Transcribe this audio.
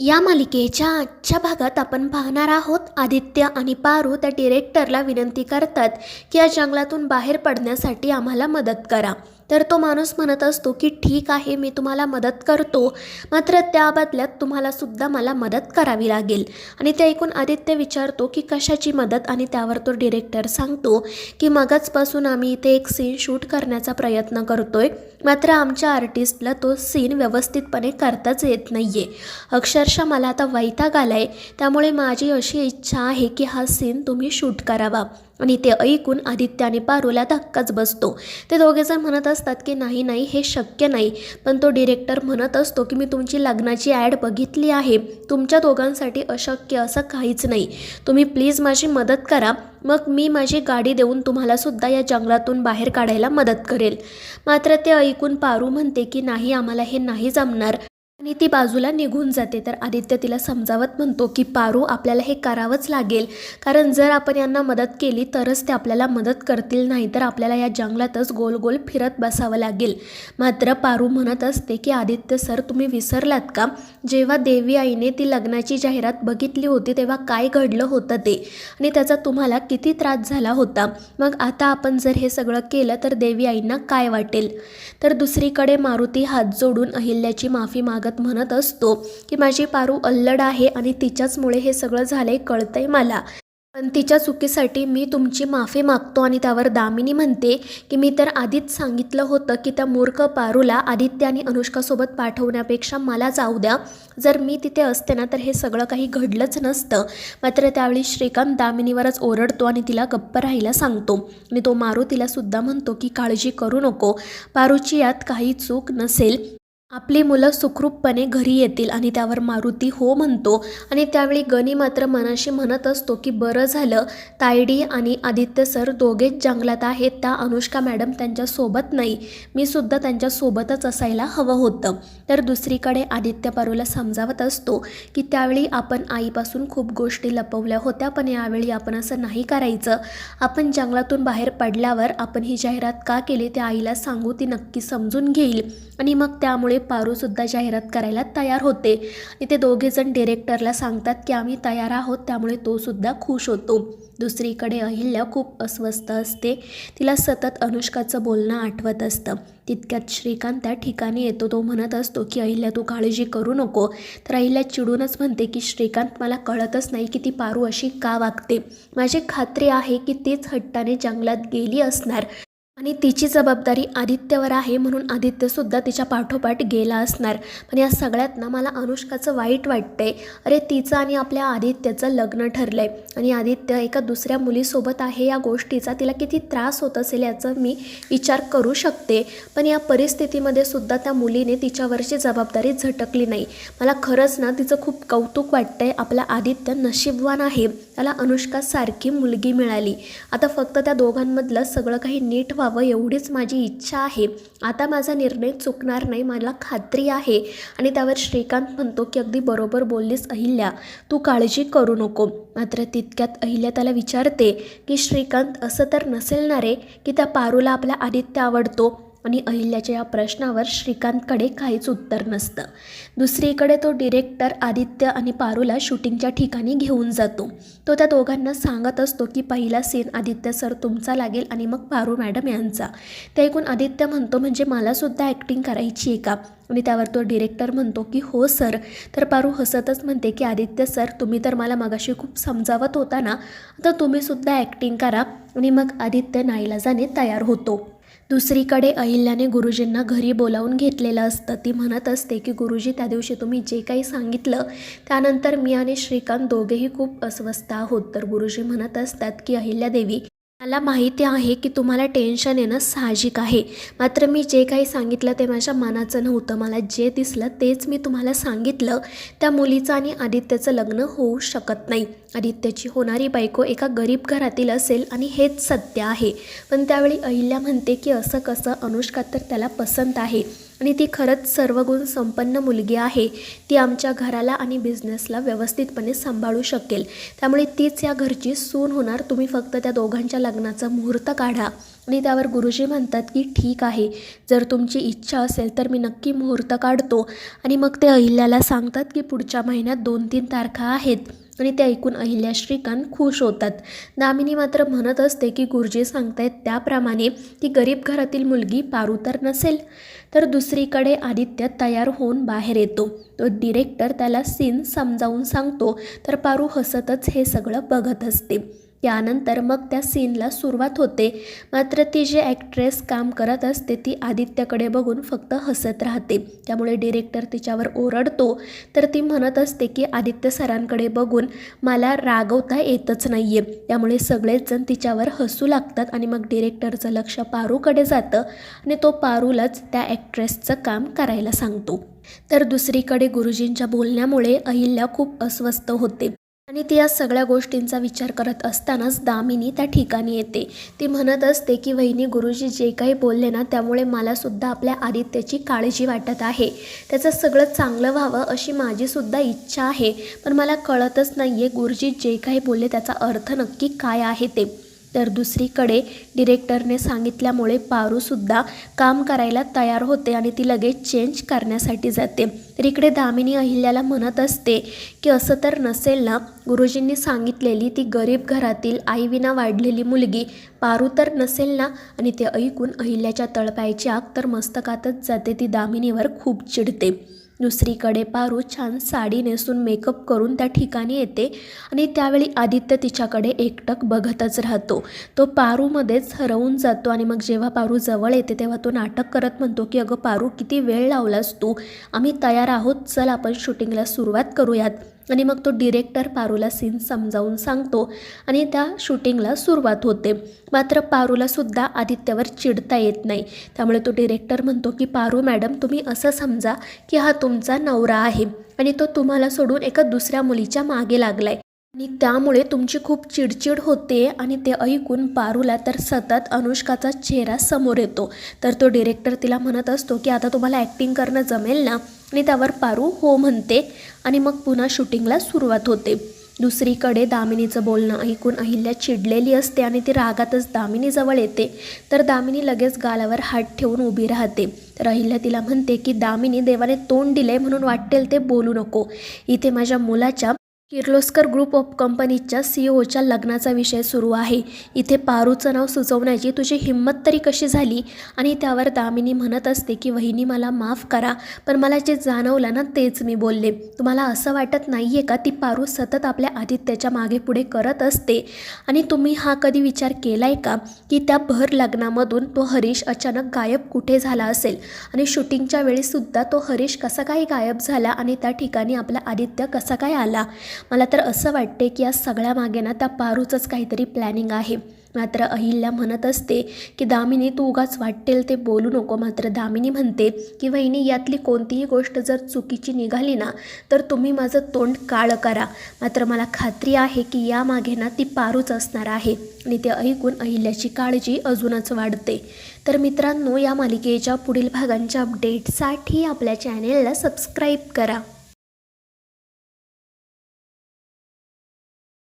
या मालिकेच्या आजच्या भागात आपण पाहणार आहोत आदित्य आणि पारू त्या डिरेक्टरला विनंती करतात की या जंगलातून बाहेर पडण्यासाठी आम्हाला मदत करा. तर तो माणूस म्हणत असतो की ठीक आहे, मी तुम्हाला मदत करतो, मात्र त्या बदल्यात तुम्हाला सुद्धा मला मदत करावी लागेल. आणि ते ऐकून आदित्य विचारतो की कशाची मदत, आणि त्यावर तो डिरेक्टर सांगतो की मगाचपासून आम्ही इथे एक सीन शूट करण्याचा प्रयत्न करतोय, मात्र आमच्या आर्टिस्टला तो सीन व्यवस्थितपणे करताच येत नाही आहे. अक्षरशः मला आता वैताग आलाय, त्यामुळे माझी अशी इच्छा आहे की हा सीन तुम्ही शूट करावा. आणि ते ऐकून आदित्य आणि पारूला धक्काच बसतो. ते दोघेजण म्हणत असतात की नाही नाही, हे शक्य नाही. पण तो डिरेक्टर म्हणत असतो की मी तुमची लग्नाची ॲड बघितली आहे, तुमच्या दोघांसाठी अशक्य असं काहीच नाही. तुम्ही प्लीज माझी मदत करा, मग मी माझी गाडी देऊन तुम्हालासुद्धा या जंगलातून बाहेर काढायला मदत करेल. मात्र ते ऐकून पारू म्हणते की नाही, आम्हाला हे नाही जमणार, आणि ती बाजूला निघून जाते. तर आदित्य तिला समजावत म्हणतो की पारू, आपल्याला हे करावंच लागेल, कारण जर आपण यांना मदत केली तरच ते आपल्याला मदत करतील, नाही तर आपल्याला या जंगलातच गोल गोल फिरत बसावं लागेल. मात्र पारू म्हणत असते की आदित्य सर, तुम्ही विसरलात का, जेव्हा देवी आईने ती लग्नाची जाहिरात बघितली होती तेव्हा काय घडलं होतं ते, आणि त्याचा तुम्हाला किती त्रास झाला होता. मग आता आपण जर हे सगळं केलं तर देवी आईंना काय वाटेल. तर दुसरीकडे मारुती हात जोडून अहिल्याची माफी मागत म्हणत असतो की माझी पारू अल्लड आहे आणि तिच्याचमुळे हे सगळं झालंय, कळतंय मला, पण तिच्या चुकीसाठी मी तुमची माफी मागतो. आणि त्यावर दामिनी म्हणते की मी तर आधीच सांगितलं होतं की त्या मूर्ख पारूला आदित्य आणि अनुष्कासोबत पाठवण्यापेक्षा मला जाऊ द्या, जर मी तिथे असते ना तर हे सगळं काही घडलंच नसतं. मात्र त्यावेळी श्रीकांत दामिनीवरच ओरडतो आणि तिला गप्प राहायला सांगतो. आणि तो मारुतीला सुद्धा म्हणतो की काळजी करू नको, पारूची यात काही चूक नसेल, आपली मुलं सुखरूपपणे घरी येतील. आणि त्यावर मारुती हो म्हणतो. आणि त्यावेळी गणी मात्र मनाशी म्हणत असतो की बरं झालं तायडी आणि आदित्य सर दोघेच जंगलात आहेत, त्या अनुष्का मॅडम त्यांच्यासोबत नाही, मी सुद्धा त्यांच्यासोबतच असायला हवं होतं. तर दुसरीकडे आदित्य पारूला समजावत असतो की त्यावेळी आपण आईपासून खूप गोष्टी लपवल्या होत्या, पण यावेळी आपण असं नाही करायचं. आपण जंगलातून बाहेर पडल्यावर आपण ही जाहिरात का केली ते आईला सांगू, ती नक्की समजून घेईल. आणि मग त्यामुळे पारूसुद्धा जाहिरात करायला तयार होते. आणि ते दोघेजण डिरेक्टरला सांगतात की आम्ही तयार आहोत, त्यामुळे तो सुद्धा खुश होतो. दुसरीकडे अहिल्या खूप अस्वस्थ असते, तिला सतत अनुष्काचं बोलणं आठवत असतं. तितक्यात श्रीकांत त्या ठिकाणी येतो. तो म्हणत असतो की अहिल्या, तू काळजी करू नको. तर अहिल्या चिडूनच म्हणते की श्रीकांत, मला कळतच नाही की ती पारू अशी का वागते, माझी खात्री आहे की तीच हट्टाने जंगलात गेली असणार आणि तिची जबाबदारी आदित्यवर आहे, म्हणून आदित्यसुद्धा तिच्या पाठोपाठ गेला असणार. पण या सगळ्यात ना मला अनुष्काचं वाईट वाटतंय. अरे, तिचं आणि आपल्या आदित्यचं लग्न ठरलंय आणि आदित्य एका दुसऱ्या मुलीसोबत आहे, या गोष्टीचा तिला किती त्रास होत असेल याचा मी विचार करू शकते. पण या परिस्थितीमध्ये सुद्धा त्या मुलीने तिच्यावरची जबाबदारी झटकली नाही. मला खरंच ना तिचं खूप कौतुक वाटतंय. आपला आदित्य नशीबवान आहे, त्याला अनुष्कासारखी मुलगी मिळाली. आता फक्त त्या दोघांमधलं सगळं काही नीट व्हावं एवढीच माझी इच्छा आहे. आता माझा निर्णय चुकणार नाही, मला खात्री आहे. आणि त्यावर श्रीकांत म्हणतो की अगदी बरोबर बोललीस अहिल्या, तू काळजी करू नको. मात्र तितक्यात अहिल्या त्याला विचारते की श्रीकांत, असं तर नसेल ना रे की त्या पारूला आपला आदित्य आवडतो. आणि अहिल्याच्या या प्रश्नावर श्रीकांतकडे काहीच उत्तर नसतं. दुसरीकडे तो डिरेक्टर आदित्य आणि पारूला शूटिंगच्या ठिकाणी घेऊन जातो. तो त्या दोघांना सांगत असतो की पहिला सीन आदित्य सर तुमचा लागेल आणि मग पारू मॅडम यांचा. ते ऐकून आदित्य म्हणतो, म्हणजे मलासुद्धा ॲक्टिंग करायची आहे का. आणि त्यावर तो डिरेक्टर म्हणतो की हो सर. तर पारू हसतच म्हणते की आदित्य सर, तुम्ही तर मला मगाशी खूप समजावत होता ना, आता तुम्हीसुद्धा ॲक्टिंग करा. आणि मग आदित्य नाईलाजाने तयार होतो. दुसरीकडे अहिल्याने गुरुजींना घरी बोलावून घेतलेलं असतं. ती म्हणत असते की गुरुजी, त्या दिवशी तुम्ही जे काही सांगितलं त्यानंतर मी आणि श्रीकांत दोघेही खूप अस्वस्थ आहोत. तर गुरुजी म्हणत असतात की अहिल्यादेवी, मला माहिती आहे की तुम्हाला टेन्शन येणं साहजिक आहे, मात्र मी जे काही सांगितलं ते माझ्या मनाचं नव्हतं. मला जे दिसलं तेच मी तुम्हाला सांगितलं. त्या मुलीचं आणि आदित्यचं लग्न होऊ शकत नाही. आदित्यची होणारी बायको एका गरीब घरातील असेल आणि हेच सत्य आहे. पण त्यावेळी अहिल्या म्हणते की असं कसं, अनुष्का तर त्याला पसंत आहे. आणि ती खरंच सर्व गुण संपन्न मुलगी आहे. ती आमच्या घराला आणि बिझनेसला व्यवस्थितपणे सांभाळू शकेल. त्यामुळे तीच या घरची सून होणार. तुम्ही फक्त त्या दोघांच्या लग्नाचा मुहूर्त काढा. आणि त्यावर गुरुजी म्हणतात की ठीक आहे, जर तुमची इच्छा असेल तर मी नक्की मुहूर्त काढतो. आणि मग ते अहिल्याला सांगतात की पुढच्या महिन्यात 2-3 तारखा आहेत. आणि ते ऐकून अहिल्या श्रीकांत खुश होतात. दामिनी मात्र म्हणत असते की गुरुजी सांगतायत त्याप्रमाणे ती गरीब घरातील मुलगी पारू तर नसेल. तर दुसरीकडे आदित्य तयार होऊन बाहेर येतो. तो डिरेक्टर त्याला सीन समजावून सांगतो. तर पारू हसतच हे सगळं बघत असते. त्यानंतर मग त्या सीनला सुरुवात होते. मात्र ती जी ॲक्ट्रेस काम करत असते ती आदित्यकडे बघून फक्त हसत राहते. त्यामुळे डिरेक्टर तिच्यावर ओरडतो. तर ती म्हणत असते की आदित्य सरांकडे बघून मला रागवता येतच नाही आहे. त्यामुळे सगळेच जण तिच्यावर हसू लागतात. आणि मग डिरेक्टरचं लक्ष पारूकडे जातं आणि तो पारूलाच त्या ॲक्ट्रेसचं काम करायला सांगतो. तर दुसरीकडे गुरुजींच्या बोलण्यामुळे अहिल्या खूप अस्वस्थ होते. आणि ती या सगळ्या गोष्टींचा विचार करत असतानाच दामिनी त्या ठिकाणी येते. ती म्हणत असते की वहिनी, गुरुजी जे काही बोलले ना त्यामुळे मलासुद्धा आपल्या आदित्यची काळजी वाटत आहे. त्याचं सगळं चांगलं व्हावं अशी माझीसुद्धा इच्छा आहे. पण मला कळतच नाही आहे गुरुजी जे काही बोलले त्याचा अर्थ नक्की काय आहे ते. तर दुसरीकडे डिरेक्टरने सांगितल्यामुळे पारूसुद्धा काम करायला तयार होते आणि ती लगेच चेंज करण्यासाठी जाते. तर इकडे दामिनी अहिल्याला म्हणत असते की असं तर नसेल ना, गुरुजींनी सांगितलेली ती गरीब घरातील आईविना वाढलेली मुलगी पारू तर नसेल ना. आणि ते ऐकून अहिल्याच्या तळपायाची आग तर मस्तकातच जाते. ती दामिनीवर खूप चिडते. दुसरीकडे पारू छान साडी नेसून मेकअप करून त्या ठिकाणी येते. आणि त्यावेळी आदित्य तिच्याकडे एकटक बघतच राहतो. तो पारूमध्येच हरवून जातो. आणि मग जेव्हा पारू जवळ येते तेव्हा तो नाटक करत म्हणतो की अगं पारू, किती वेळ लावलास तू, आम्ही तयार आहोत, चल आपण शूटिंगला सुरुवात करूयात. आणि मग तो डिरेक्टर पारूला सीन समजावून सांगतो आणि त्या शूटिंगला सुरुवात होते. मात्र पारूलासुद्धा आदित्यवर चिडता येत नाही. त्यामुळे तो डिरेक्टर म्हणतो की पारू मॅडम, तुम्ही असं समजा की हा तुमचा नवरा आहे आणि तो तुम्हाला सोडून एका दुसऱ्या मुलीच्या मागे लागलाय आणि त्यामुळे तुमची खूप चिडचिड होते. आणि ते ऐकून पारूला तर सतत अनुष्काचा चेहरा समोर येतो. तर तो डिरेक्टर तिला म्हणत असतो की आता तुम्हाला ॲक्टिंग करणं जमेल ना. आणि त्यावर पारू हो म्हणते आणि मग पुन्हा शूटिंगला सुरुवात होते. दुसरीकडे दामिनीचं बोलणं ऐकून अहिल्या चिडलेली असते आणि ती रागातच दामिनीजवळ येते. तर दामिनी लगेच गालावर हात ठेवून उभी राहते. तर अहिल्या तिला म्हणते की दामिनी, देवाने तोंड दिले म्हणून वाटेल ते बोलू नको. इथे माझ्या मुलाच्या किर्लोस्कर ग्रुप ऑफ कंपनीच्या CEO च्या लग्नाचा विषय सुरू आहे. इथे पारूचं नाव सुचवण्याची तुझी हिंमत तरी कशी झाली. आणि त्यावर दामिनी म्हणत असते की वहिनी, मला माफ करा, पण मला जे जाणवलं ना तेच मी बोलले. तुम्हाला असं वाटत नाही आहे का ती पारू सतत आपल्या आदित्याच्या मागे पुढे करत असते. आणि तुम्ही हा कधी विचार केला आहे का की त्या भर लग्नामधून तो हरीश अचानक गायब कुठे झाला असेल. आणि शूटिंगच्या वेळीसुद्धा तो हरीश कसा काय गायब झाला आणि त्या ठिकाणी आपला आदित्य कसा काय आला. मला तर असं वाटते की या सगळ्या मागे ना त्या पारूचंच काहीतरी प्लॅनिंग आहे. मात्र अहिल्या म्हणत असते की दामिनी, तू उगाच वाटेल ते बोलू नको. मात्र दामिनी म्हणते की वहिनी, यातली कोणतीही गोष्ट जर चुकीची निघाली ना तर तुम्ही माझं तोंड काळं करा. मात्र मला खात्री आहे की यामागे ना ती पारूच असणार आहे. आणि ते ऐकून अहिल्याची काळजी अजूनच वाढते. तर मित्रांनो, या मालिकेच्या पुढील भागांच्या अपडेटसाठी आपल्या चॅनेलला सबस्क्राईब करा.